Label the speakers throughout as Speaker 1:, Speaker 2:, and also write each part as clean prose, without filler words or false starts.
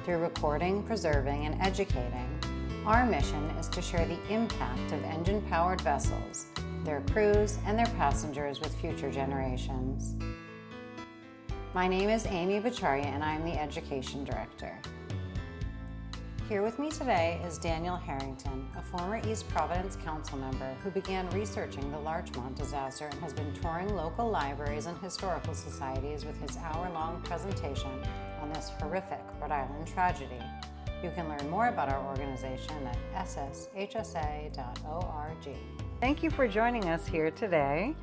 Speaker 1: Through recording, preserving, and educating, our mission is to share the impact of engine-powered vessels, their crews, and their passengers with future generations. My name is Aimee Bachari, and I'm the Education Director. Here with me today is Daniel Harrington, a former East Providence Council member who began researching the Larchmont Disaster and has been touring local libraries and historical societies with his hour-long presentation on this horrific Rhode Island tragedy. You can learn more about our organization at sshsa.org. Thank you for joining us here today.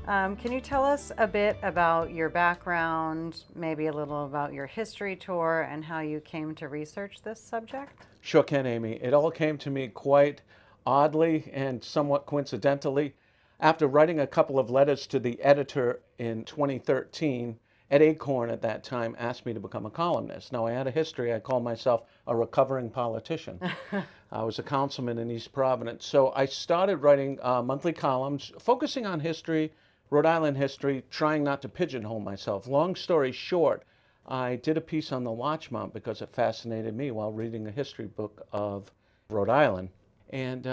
Speaker 1: Can you tell us a bit about your background, maybe a little about your history tour, and how you came to research this subject?
Speaker 2: Sure can, Amy. It all came to me quite oddly and somewhat coincidentally. After writing a couple of letters to the editor in 2013, Ed Acorn at that time asked me to become a columnist. Now, I had a history. I called myself a recovering politician. I was a councilman in East Providence. So I started writing monthly columns, focusing on history, Rhode Island history, trying not to pigeonhole myself. Long story short, I did a piece on the Larchmont because it fascinated me while reading a history book of Rhode Island. And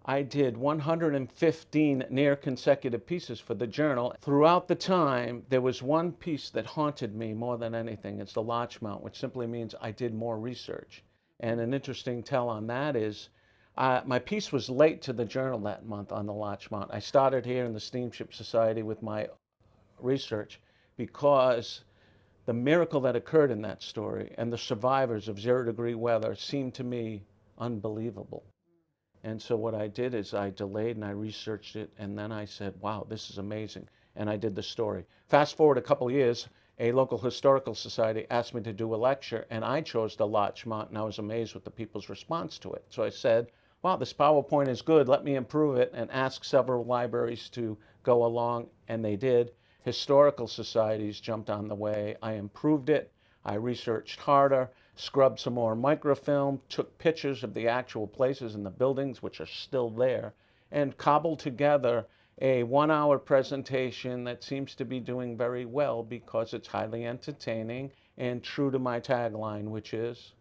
Speaker 2: I did 115 near consecutive pieces for the journal. Throughout the time, there was one piece that haunted me more than anything. It's the Larchmont, which simply means I did more research. And an interesting tell on that is, my piece was late to the journal that month on the Larchmont. I started here in the Steamship Society with my research because the miracle that occurred in that story and the survivors of 0-degree weather seemed to me unbelievable. And so what I did is I delayed and I researched it, and then I said, wow, this is amazing. And I did the story. Fast forward a couple years, a local historical society asked me to do a lecture, and I chose the Larchmont, and I was amazed with the people's response to it. So I said, wow, this PowerPoint is good, let me improve it, and ask several libraries to go along, and they did. Historical societies jumped on the way. I improved it. I researched harder, scrubbed some more microfilm, took pictures of the actual places in the buildings, which are still there, and cobbled together a 1-hour presentation that seems to be doing very well because it's highly entertaining and true to my tagline, which is,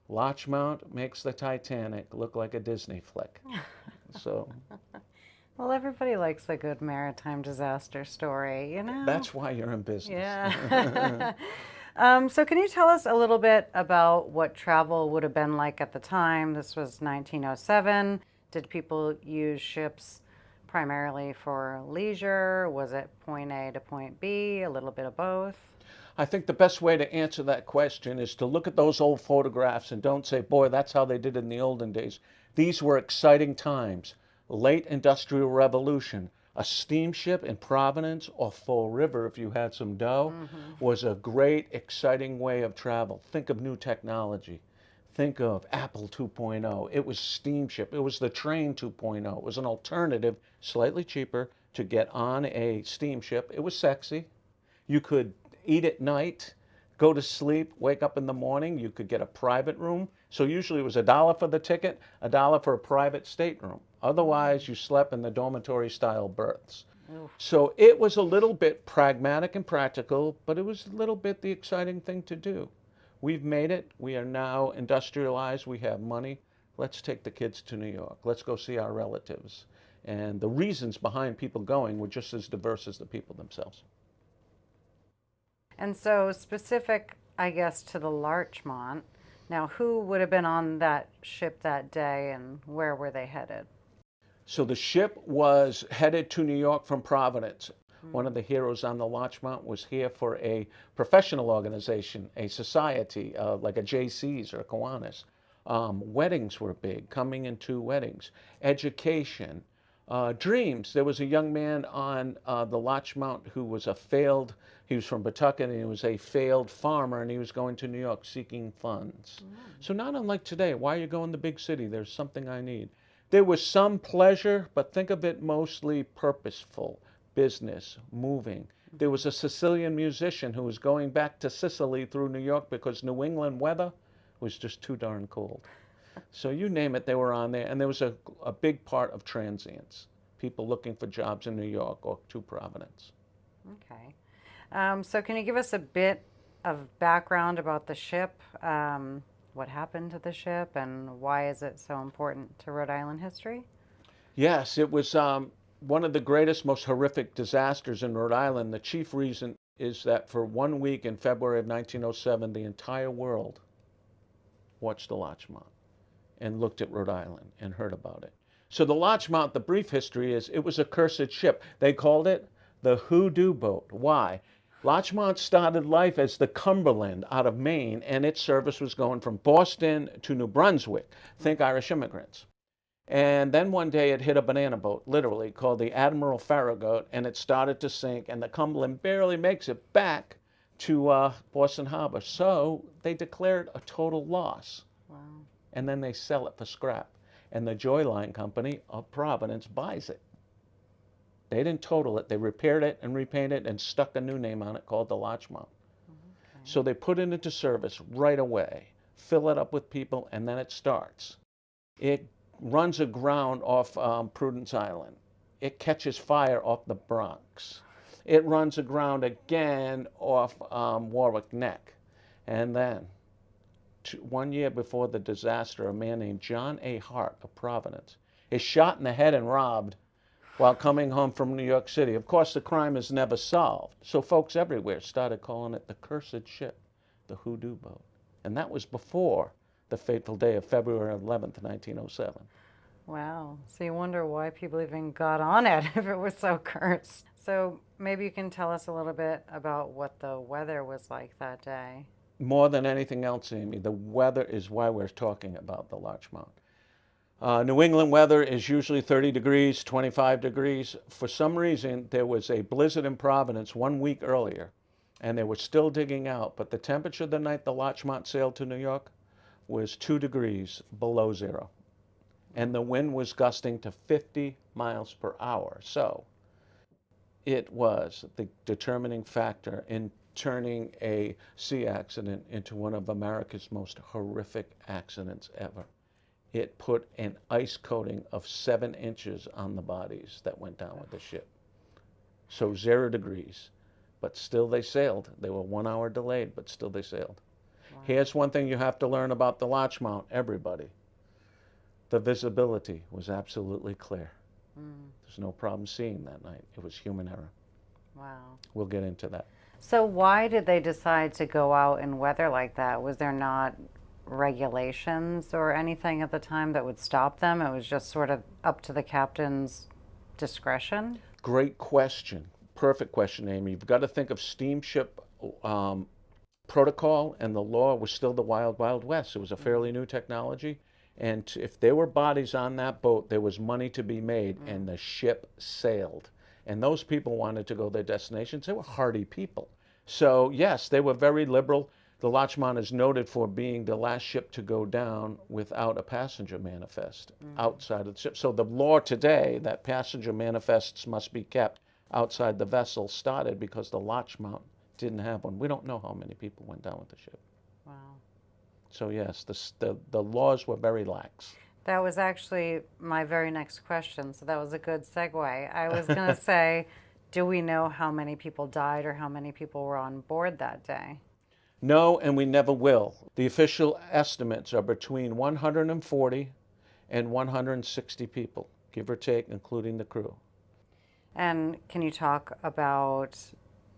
Speaker 2: Larchmont makes the Titanic look like a Disney flick. So,
Speaker 1: Well, everybody likes a good maritime disaster story, you know?
Speaker 2: that's why you're in business.
Speaker 1: Yeah. So can you tell us a little bit about what travel would have been like at the time? This was 1907. Did people use ships primarily for leisure? Was it point A to point B, a little bit of both?
Speaker 2: I think the best way to answer that question is to look at those old photographs and don't say, boy, that's how they did it in the olden days. These were exciting times. Late Industrial Revolution. A steamship in Providence or Fall River, if you had some dough, was a great, exciting way of travel. Think of new technology. Think of Apple 2.0. It was steamship. It was the train 2.0. It was an alternative, slightly cheaper, to get on a steamship. It was sexy. You could eat at night, go to sleep, wake up in the morning. You could get a private room. So usually it was $1 for the ticket, $1 for a private stateroom. Otherwise, you slept in the dormitory-style berths.
Speaker 1: Oof.
Speaker 2: So it was a little bit pragmatic and practical, but it was a little bit the exciting thing to do. We've made it. We are now industrialized. We have money. Let's take the kids to New York. Let's go see our relatives. And the reasons behind people going were just as diverse as the people themselves.
Speaker 1: And so specific, I guess, to the Larchmont, now who would have been on that ship that day and where were they headed?
Speaker 2: So the ship was headed to New York from Providence. One of the heroes on the Larchmont was here for a professional organization, a society, like a JC's or a Kiwanis. Weddings were big, coming into weddings. Education, dreams. There was a young man on the Larchmont who was he was from Pawtucket, and he was a failed farmer, and he was going to New York seeking funds. So not unlike today, why are you going to the big city? There's something I need. There was some pleasure, but think of it mostly purposeful, business, moving. There was a Sicilian musician who was going back to Sicily through New York because New England weather was just too darn cold. So you name it, they were on there. And there was a big part of transients, people looking for jobs in New York or to Providence.
Speaker 1: Okay. So can you give us a bit of background about the ship? What happened to the ship and why is it so important to Rhode Island history?
Speaker 2: Yes, it was one of the greatest, most horrific disasters in Rhode Island. The chief reason is that for 1 week in February of 1907, the entire world watched the Larchmont and looked at Rhode Island and heard about it. So the Larchmont, the brief history is it was a cursed ship. They called it the Hoodoo boat. Why? Larchmont started life as the Cumberland out of Maine, and its service was going from Boston to New Brunswick. Think Irish immigrants. And then one day it hit a banana boat, literally, called the Admiral Farragut, and it started to sink, and the Cumberland barely makes it back to Boston Harbor. So they declared a total loss.
Speaker 1: Wow.
Speaker 2: And then they sell it for scrap. And the Joy Line Company of Providence buys it. They didn't total it. They repaired it and repainted it and stuck a new name on it called the Larchmont.
Speaker 1: Okay.
Speaker 2: So they put it into service right away, fill it up with people, and then it starts. It runs aground off Prudence Island. It catches fire off the Bronx. It runs aground again off Warwick Neck. And then 1 year before the disaster, a man named John A. Hart of Providence is shot in the head and robbed while coming home from New York City. Of course, the crime is never solved. So folks everywhere started calling it the cursed ship, the Hoodoo boat. And that was before the fateful day of February 11th, 1907.
Speaker 1: Wow. So you wonder why people even got on it if it was so cursed. So maybe you can tell us a little bit about what the weather was like that day.
Speaker 2: More than anything else, Amy, the weather is why we're talking about the Larchmont. New England weather is usually 30 degrees, 25 degrees. For some reason, there was a blizzard in Providence 1 week earlier, and they were still digging out. But the temperature the night the Larchmont sailed to New York was 2 degrees below zero. And the wind was gusting to 50 miles per hour. So it was the determining factor in turning a sea accident into one of America's most horrific accidents ever. It put an ice coating of 7 inches on the bodies that went down with the ship. So 0 degrees, but still they sailed. They were 1 hour delayed, but still they sailed. Wow. Here's one thing you have to learn about the Larchmont, everybody. The visibility was absolutely clear. There's no problem seeing that night. It was human error.
Speaker 1: Wow.
Speaker 2: We'll get into that.
Speaker 1: So why did they decide to go out in weather like that? Was there not regulations or anything at the time that would stop them? It was just sort of up to the captain's discretion?
Speaker 2: Great question. Perfect question, Amy. You've got to think of steamship protocol, and the law was still the wild, wild west. It was a fairly new technology. And if there were bodies on that boat, there was money to be made, and the ship sailed. And those people wanted to go to their destinations. They were hardy people. So, yes, they were very liberal. The Larchmont is noted for being the last ship to go down without a passenger manifest outside of the ship. So the law today that passenger manifests must be kept outside the vessel started because the Larchmont didn't have one. We don't know how many people went down with the ship.
Speaker 1: Wow.
Speaker 2: So yes, the laws were very lax.
Speaker 1: That was actually my very next question, so that was a good segue. I was going to say, do we know how many people died or how many people were on board that day?
Speaker 2: No, and we never will. The official estimates are between 140 and 160 people, give or take, including the crew.
Speaker 1: And can you talk about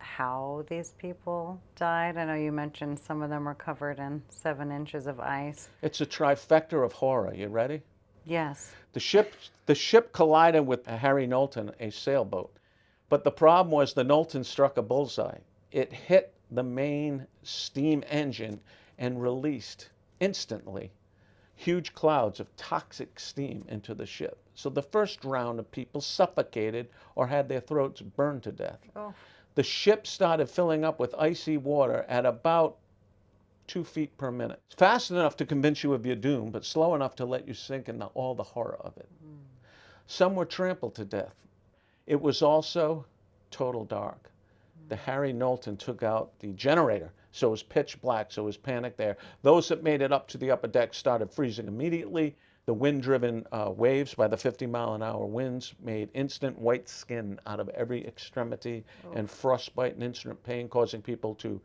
Speaker 1: how these people died? I know you mentioned some of them were covered in 7 inches of ice.
Speaker 2: It's a trifecta of horror. You ready?
Speaker 1: Yes.
Speaker 2: The ship collided with Harry Knowlton, a sailboat. But the problem was the Knowlton struck a bullseye. It hit the main steam engine and released instantly huge clouds of toxic steam into the ship. So the first round of people suffocated or had their throats burned to death.
Speaker 1: Oh.
Speaker 2: The ship started filling up with icy water at about 2 feet per minute. Fast enough to convince you of your doom, but slow enough to let you sink in all the horror of it. Some were trampled to death. It was also total dark. The Harry Knowlton took out the generator, so it was pitch black, so it was panic there. Those that made it up to the upper deck started freezing immediately. The wind-driven waves by the 50-mile-an-hour winds made instant white skin out of every extremity and frostbite and instant pain, causing people to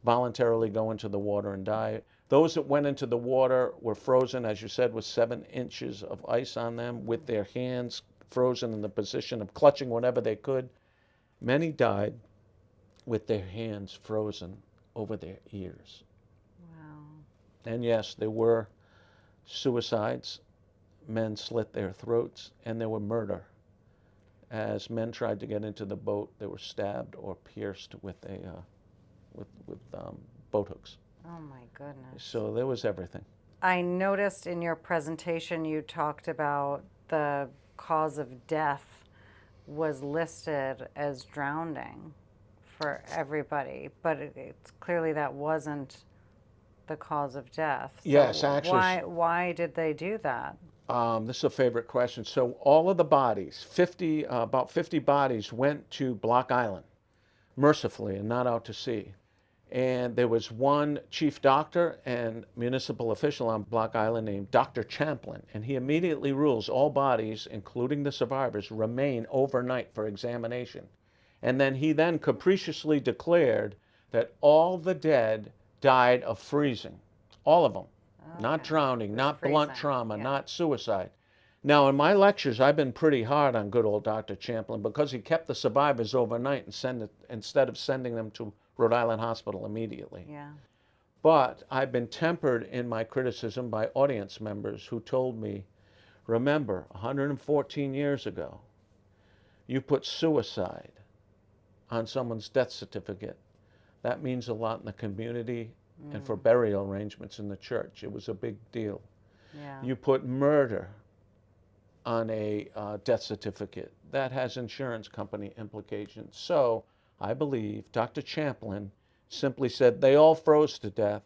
Speaker 2: voluntarily go into the water and die. Those that went into the water were frozen, as you said, with 7 inches of ice on them, with their hands frozen in the position of clutching whatever they could. Many died with their hands frozen over their ears.
Speaker 1: Wow.
Speaker 2: And yes, there were suicides. Men slit their throats, and there were murder. As men tried to get into the boat, they were stabbed or pierced with boat hooks.
Speaker 1: Oh my goodness.
Speaker 2: So there was everything.
Speaker 1: I noticed in your presentation you talked about the cause of death was listed as drowning for everybody, but it's clearly that wasn't the cause of death. So
Speaker 2: yes, actually.
Speaker 1: Why did they do that?
Speaker 2: This is a favorite question. So all of the bodies, about 50 bodies, went to Block Island, mercifully, and not out to sea. And there was one chief doctor and municipal official on Block Island named Dr. Champlin, and he immediately rules all bodies, including the survivors, remain overnight for examination. And then he capriciously declared that all the dead died of freezing, all of them. Okay. Not drowning, not freezing. Blunt trauma, not suicide. Now, in my lectures, I've been pretty hard on good old Dr. Champlin because he kept the survivors overnight instead of sending them to Rhode Island Hospital immediately.
Speaker 1: Yeah.
Speaker 2: But I've been tempered in my criticism by audience members who told me, remember, 114 years ago, you put suicide on someone's death certificate. That means a lot in the community and for burial arrangements in the church. It was a big deal.
Speaker 1: Yeah.
Speaker 2: You put murder on a death certificate. That has insurance company implications. So I believe Dr. Champlin simply said they all froze to death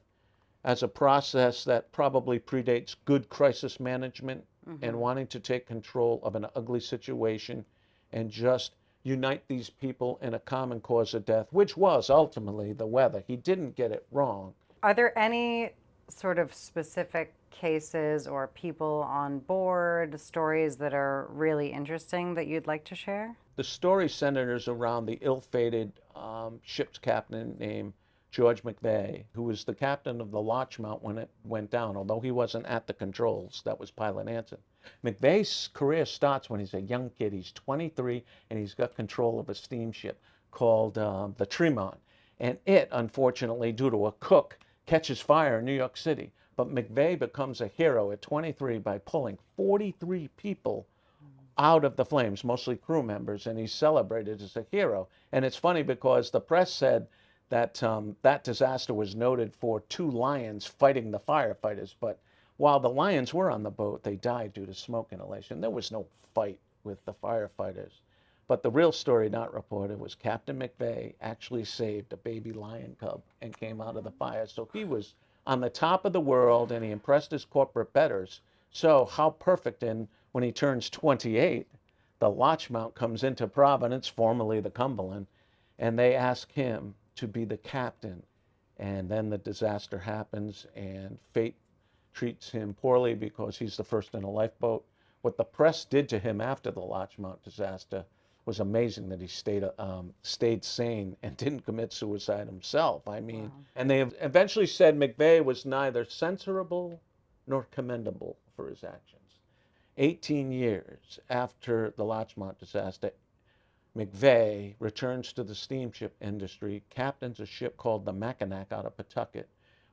Speaker 2: as a process that probably predates good crisis management and wanting to take control of an ugly situation and just unite these people in a common cause of death, which was ultimately the weather. He didn't get it wrong.
Speaker 1: Are there any sort of specific cases or people on board, stories that are really interesting that you'd like to share?
Speaker 2: The story centers around the ill-fated ship's captain named George McVey, who was the captain of the Larchmont when it went down, although he wasn't at the controls. That was Pilot Anson. McVey's career starts when he's a young kid. He's 23, and he's got control of a steamship called the Tremont. And it, unfortunately, due to a cook, catches fire in New York City. But McVey becomes a hero at 23 by pulling 43 people out of the flames, mostly crew members, and he's celebrated as a hero. And it's funny because the press said that that disaster was noted for 2 lions fighting the firefighters, but while the lions were on the boat, they died due to smoke inhalation. There was no fight with the firefighters. But the real story not reported was Captain McVey actually saved a baby lion cub and came out of the fire. So he was on the top of the world, and he impressed his corporate betters. So how perfect. And when he turns 28, the Larchmont comes into Providence, formerly the Cumberland, and they ask him to be the captain. And then the disaster happens, and fate treats him poorly because he's the first in a lifeboat. What the press did to him after the Larchmont disaster was amazing, that he stayed sane and didn't commit suicide himself. I mean, wow. And they eventually said McVey was neither censorable nor commendable for his actions. 18 years after the Larchmont disaster, McVey returns to the steamship industry, captains a ship called the Mackinac out of Pawtucket,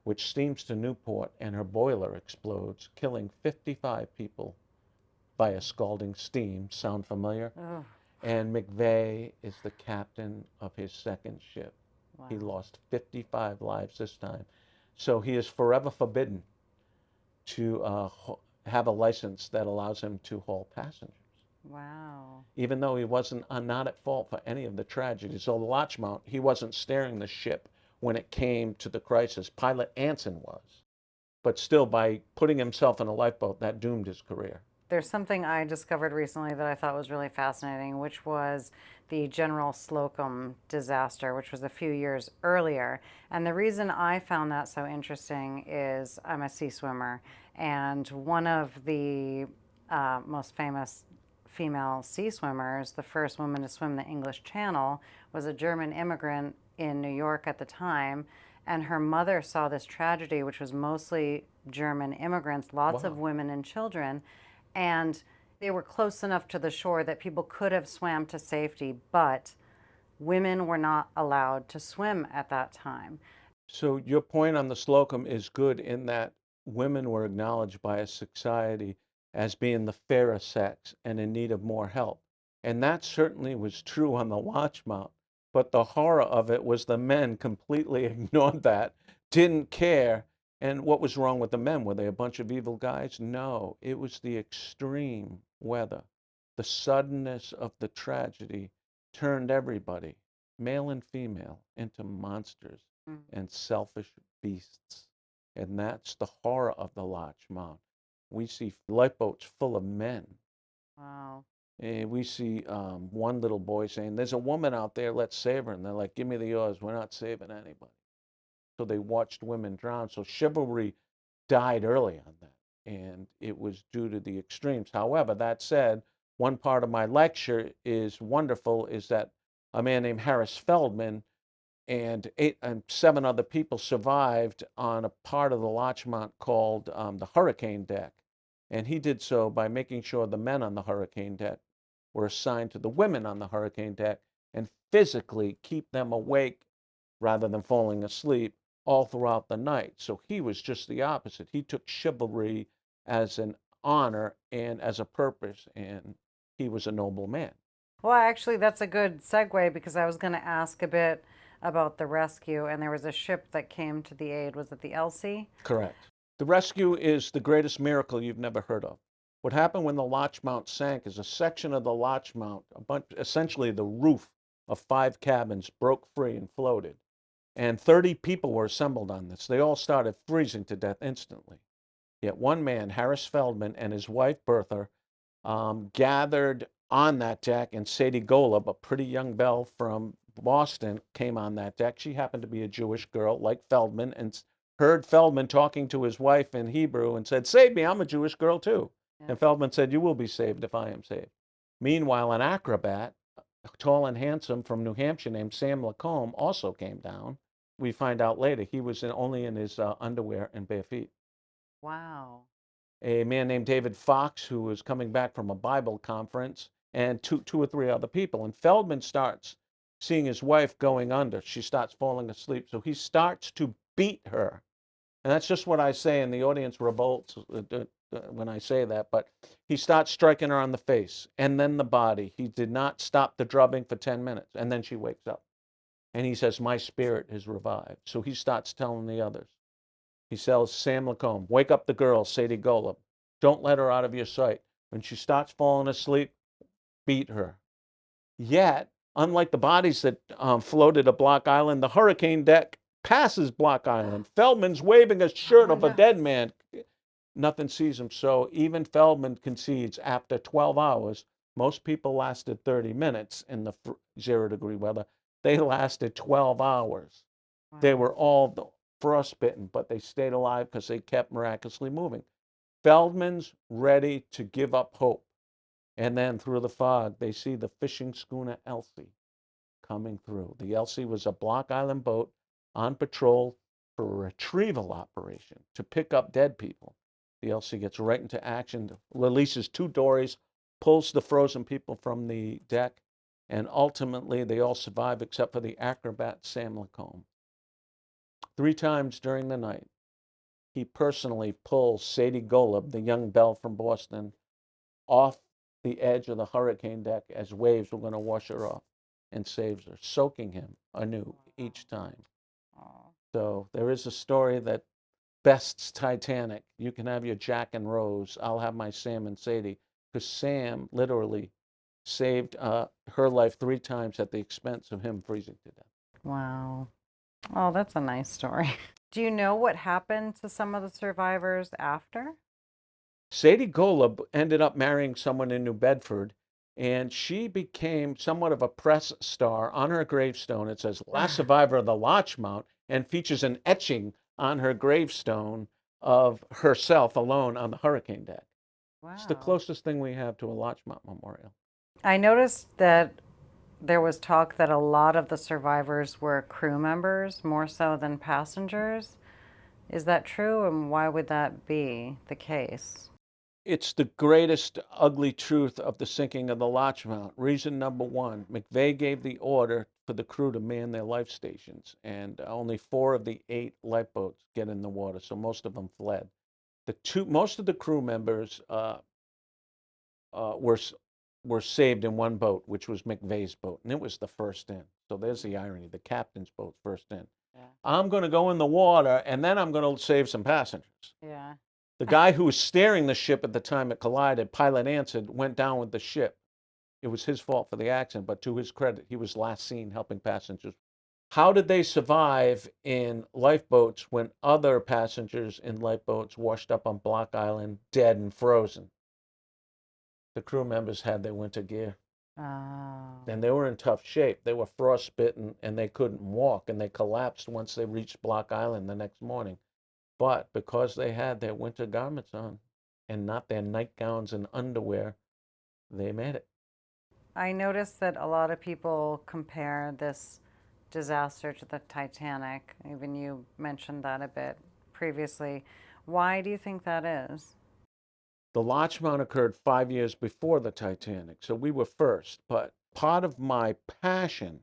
Speaker 2: which steams to Newport, and her boiler explodes, killing 55 people by a scalding steam. Sound familiar? Oh. And McVey is the captain of his second ship. Wow. He lost 55 lives this time. So he is forever forbidden to have a license that allows him to haul passengers.
Speaker 1: Wow. Even
Speaker 2: though he wasn't not at fault for any of the tragedies. So the Larchmont, he wasn't steering the ship when it came to the crisis. Pilot Anson was. But still, by putting himself in a lifeboat, that doomed his career.
Speaker 1: There's something I discovered recently that I thought was really fascinating, which was the General Slocum disaster, which was a few years earlier. And the reason I found that so interesting is I'm a sea swimmer, and one of the most famous female sea swimmers, the first woman to swim the English Channel, was a German immigrant in New York at the time. And her mother saw this tragedy, which was mostly German immigrants, lots of
Speaker 2: Wow.
Speaker 1: women and children. And they were close enough to the shore that people could have swam to safety, but women were not allowed to swim at that time.
Speaker 2: So your point on the Slocum is good in that women were acknowledged by a society as being the fairer sex and in need of more help. And that certainly was true on the Larchmont. But the horror of it was the men completely ignored that, didn't care. And what was wrong with the men? Were they a bunch of evil guys? No, it was the extreme weather. The suddenness of the tragedy turned everybody, male and female, into monsters
Speaker 1: Mm.
Speaker 2: and selfish beasts. And that's the horror of the Larchmont. We see lifeboats full of men.
Speaker 1: Wow.
Speaker 2: And we see one little boy saying, "There's a woman out there, let's save her." And they're like, "Give me the oars, we're not saving anybody." So they watched women drown. So chivalry died early on that. And it was due to the extremes. However, that said, one part of my lecture is wonderful is that a man named Harris Feldman and 7 other people survived on a part of the Larchmont called the hurricane deck. And he did so by making sure the men on the hurricane deck were assigned to the women on the hurricane deck and physically keep them awake rather than falling asleep all throughout the night. So he was just the opposite. He took chivalry as an honor and as a purpose, and he was a noble man.
Speaker 1: Well, actually, that's a good segue because I was going to ask a bit about the rescue, and there was a ship that came to the aid. Was it the Elsie?
Speaker 2: Correct. The rescue is the greatest miracle you've never heard of. What happened when the Larchmont sank is a section of the Larchmont, essentially the roof of 5 cabins, broke free and floated. And 30 people were assembled on this. They all started freezing to death instantly. Yet one man, Harris Feldman, and his wife, Bertha, gathered on that deck, and Sadie Golub, a pretty young belle from Boston, came on that deck. She happened to be a Jewish girl like Feldman and heard Feldman talking to his wife in Hebrew and said, "Save me, I'm a Jewish girl too."
Speaker 1: Yeah.
Speaker 2: And Feldman said, "You will be saved if I am saved." Meanwhile, an acrobat, tall and handsome from New Hampshire named Sam Lacombe, also came down. We find out later he was only in his underwear and bare feet.
Speaker 1: Wow.
Speaker 2: A man named David Fox, who was coming back from a Bible conference, and two or three other people. And Feldman starts seeing his wife going under. She starts falling asleep. So he starts to beat her. And that's just what I say, and the audience revolts when I say that. But he starts striking her on the face and then the body. He did not stop the drubbing for 10 minutes. And then she wakes up. And he says, "My spirit is revived." So he starts telling the others. He tells Sam Lacombe, "Wake up the girl, Sadie Golub. Don't let her out of your sight. When she starts falling asleep, beat her." Yet, unlike the bodies that floated at Block Island, the hurricane deck passes Block Island. Feldman's waving a shirt
Speaker 1: Oh,
Speaker 2: of a
Speaker 1: no.
Speaker 2: dead man. Nothing sees him. So even Feldman concedes after 12 hours, most people lasted 30 minutes in the 0-degree weather. They lasted 12 hours. They
Speaker 1: Wow.
Speaker 2: were all frostbitten, but they stayed alive because they kept miraculously moving. Feldman's ready to give up hope. And then through the fog, they see the fishing schooner Elsie coming through. The Elsie was a Block Island boat on patrol for a retrieval operation to pick up dead people. The Elsie gets right into action, releases 2 dories, pulls the frozen people from the deck, and ultimately they all survive except for the acrobat Sam Lacombe. 3 times during the night, he personally pulls Sadie Golub, the young belle from Boston, off the edge of the hurricane deck as waves were going to wash her off, and saves her, soaking him anew each time.
Speaker 1: Oh.
Speaker 2: So there is a story that bests Titanic. You can have your Jack and Rose. I'll have my Sam and Sadie, because Sam literally saved her life 3 times at the expense of him freezing to death.
Speaker 1: Wow. Oh, that's a nice story. Do you know what happened to some of the survivors after?
Speaker 2: Sadie Golub ended up marrying someone in New Bedford, and she became somewhat of a press star. On her gravestone, it says, last survivor of the Larchmont, and features an etching on her gravestone of herself alone on the hurricane deck. It's the
Speaker 1: Wow.
Speaker 2: closest thing we have to a Larchmont memorial.
Speaker 1: I noticed that there was talk that a lot of the survivors were crew members more so than passengers. Is that true, and why would that be the case?
Speaker 2: It's the greatest ugly truth of the sinking of the Larchmont. Reason number one, McVey gave the order for the crew to man their life stations, and only 4 of the 8 lifeboats get in the water, so most of them fled. Most of the crew members were saved in one boat, which was McVey's boat, and it was the first in. So there's the irony: the captain's boat's first in.
Speaker 1: Yeah.
Speaker 2: I'm going to go in the water, and then I'm going to save some passengers.
Speaker 1: Yeah.
Speaker 2: The guy who was steering the ship at the time it collided, pilot answered, went down with the ship. It was his fault for the accident, but to his credit, he was last seen helping passengers. How did they survive in lifeboats when other passengers in lifeboats washed up on Block Island, dead and frozen? The crew members had their winter gear.
Speaker 1: Oh.
Speaker 2: And they were in tough shape. They were frostbitten and they couldn't walk, and they collapsed once they reached Block Island the next morning. But because they had their winter garments on and not their nightgowns and underwear, they made it.
Speaker 1: I noticed that a lot of people compare this disaster to the Titanic. Even you mentioned that a bit previously. Why do you think that is?
Speaker 2: The Larchmont occurred 5 years before the Titanic, so we were first. But part of my passion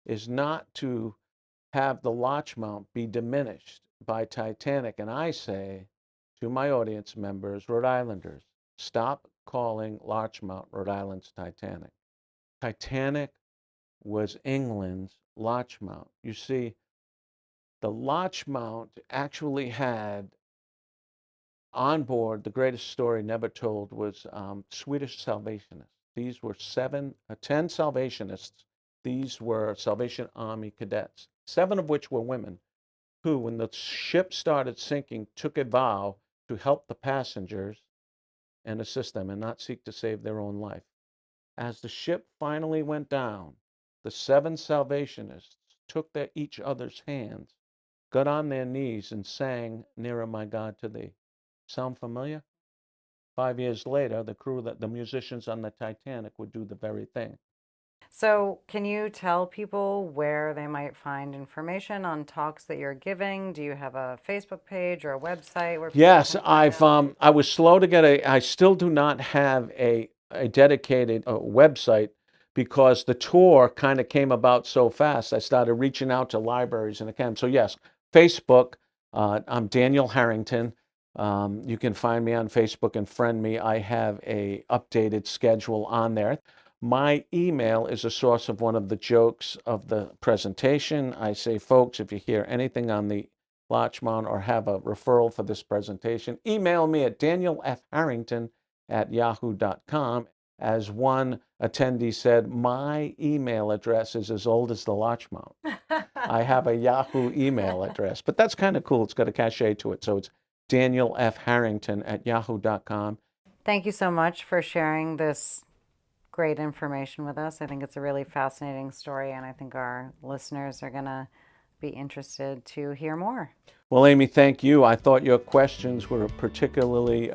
Speaker 2: is not to have the Larchmont be diminished by Titanic. And I say to my audience members, Rhode Islanders, stop calling Larchmont Rhode Island's Titanic. Titanic was England's Larchmont. You see, the Larchmont actually had on board, the greatest story never told was Swedish Salvationists. These were 10 Salvationists. These were Salvation Army cadets, 7 of which were women, who, when the ship started sinking, took a vow to help the passengers and assist them and not seek to save their own life. As the ship finally went down, the 7 Salvationists took each other's hands, got on their knees, and sang, "Nearer, my God, to thee." Sound familiar? 5 years later, the musicians on the Titanic would do the very thing.
Speaker 1: So, can you tell people where they might find information on talks that you're giving? Do you have a Facebook page or a website where people
Speaker 2: Yes,
Speaker 1: can find out?
Speaker 2: I was slow to get I still do not have a dedicated website because the tour kind of came about so fast. I started reaching out to libraries and academics. So yes, Facebook. I'm Daniel Harrington. You can find me on Facebook and friend me. I have a updated schedule on there. My email is a source of one of the jokes of the presentation. I say, folks, if you hear anything on the Larchmont or have a referral for this presentation, email me at danielfharrington@yahoo.com. As one attendee said, my email address is as old as the Larchmont. I have a Yahoo email address, but that's kind of cool. It's got a cachet to it. So it's danielfharrington@yahoo.com.
Speaker 1: Thank you so much for sharing this great information with us. I think it's a really fascinating story, and I think our listeners are going to be interested to hear more.
Speaker 2: Well, Amy, thank you. I thought your questions were particularly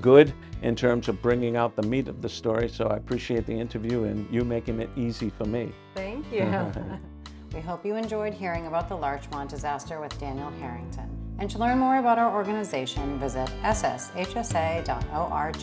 Speaker 2: good in terms of bringing out the meat of the story, so I appreciate the interview and you making it easy for me.
Speaker 1: Thank you. We hope you enjoyed hearing about the Larchmont disaster with Daniel Harrington. And to learn more about our organization, visit sshsa.org.